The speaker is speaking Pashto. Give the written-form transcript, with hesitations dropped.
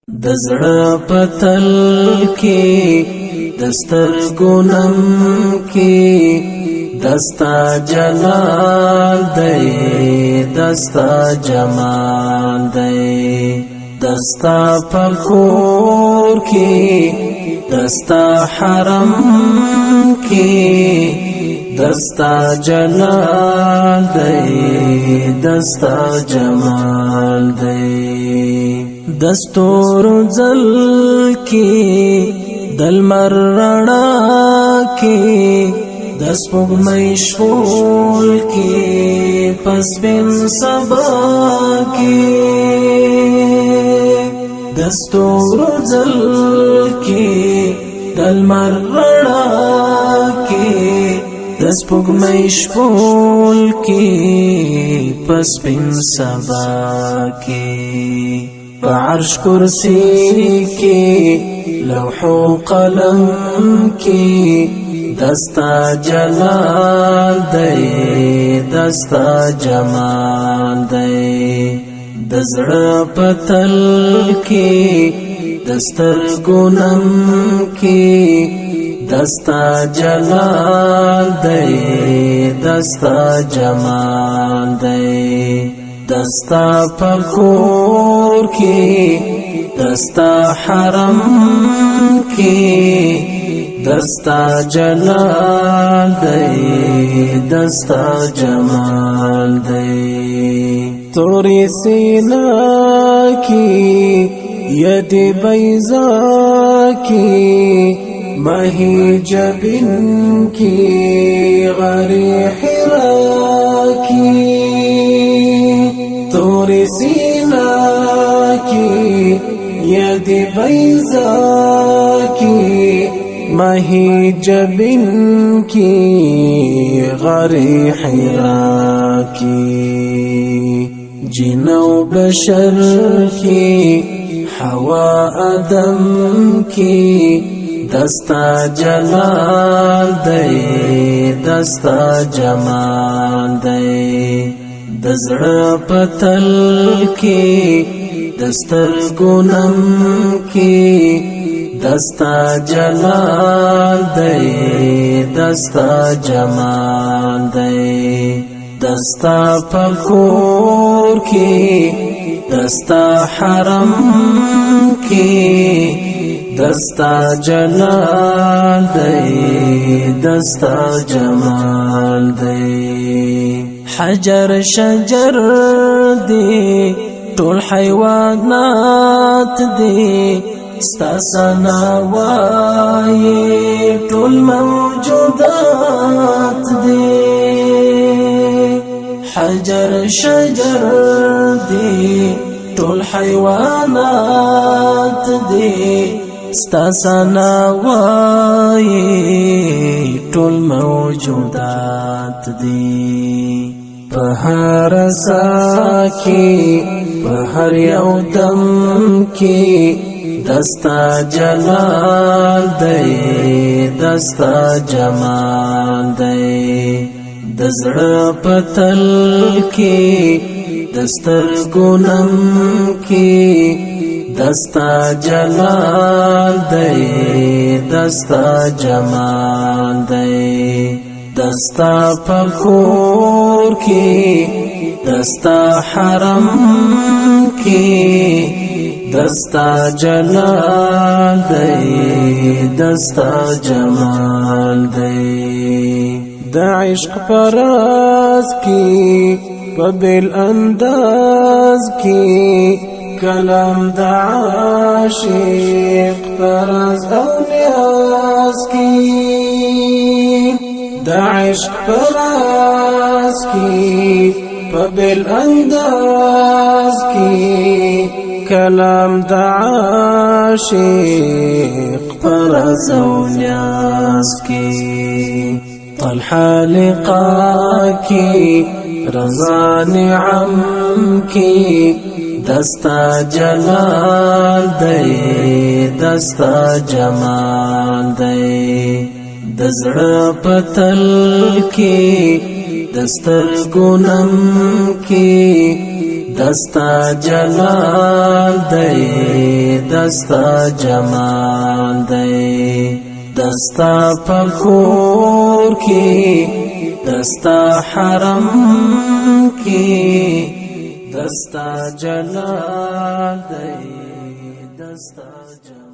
دزړه پتل کې دسترګو نم کې دستا جلال دی دستا جمال دی دستا پکور کې دستا حرم کې دستا جلال دی دستا جمال دی دستور زل کی دلمر رڼا کی دسپوږ مشغول کی پسبن سبا کی دستور زل کی دلمر رڼا کی دسپوږ مشغول کی پسبن سبا کی عرش کرسی کی لوح و قلم کی دستا جلال دی دستا جمال دی دزړه پتل کی دسترګو نم کی دستا جلال دی دستا جمال دی دستا پکور کی دستا حرم کی دستا جلال دی دستا جمال دی توری سینا کی ید بیضا کی مہی جبن کی غری حرا کی توری سینا کی ید بیضا کی مہی جبن کی غری حرا کی جنو بشر کی حوا آدم کی دستا جلال دی دستا جمال دی دزړه پتل کی دسترګو نم کی دستا جلال دی دستا جمال دی دستا پکور کی دستا حرم کی دستا جلال دی دستا جمال دی حجر شجر دی ټول حیوانات دی ستا ثنا وایي ټول موجودات دی حجر شجر دی ټول حیوانات دی ستا ثنا وایي ټول موجودات دی په هر سا کی په هر یو دم کی دستا جلال دی دستا جمال دی دزړه پتل کی دسترګو نم کی دستا جلال دی دستا جمال دی دستا پکور کی دستا حرم کی دستا جلال دی دستا جمال دی د عشق پراز کی پبل انداز کی کلام د عاشق پراز او نیاز کی د عشق پراز کی پبل انداز کی کلام د عاشق پراز او نیاز کی طلحہ لقا کی رضا نعم کی دستا جلال دی دستا جمال دی دزړه پتل کی دسترګو نم کی دستا جلال دی دستا جمال دی دستا پکور کی دستا حرم کی دستا جلال دی دستا جمال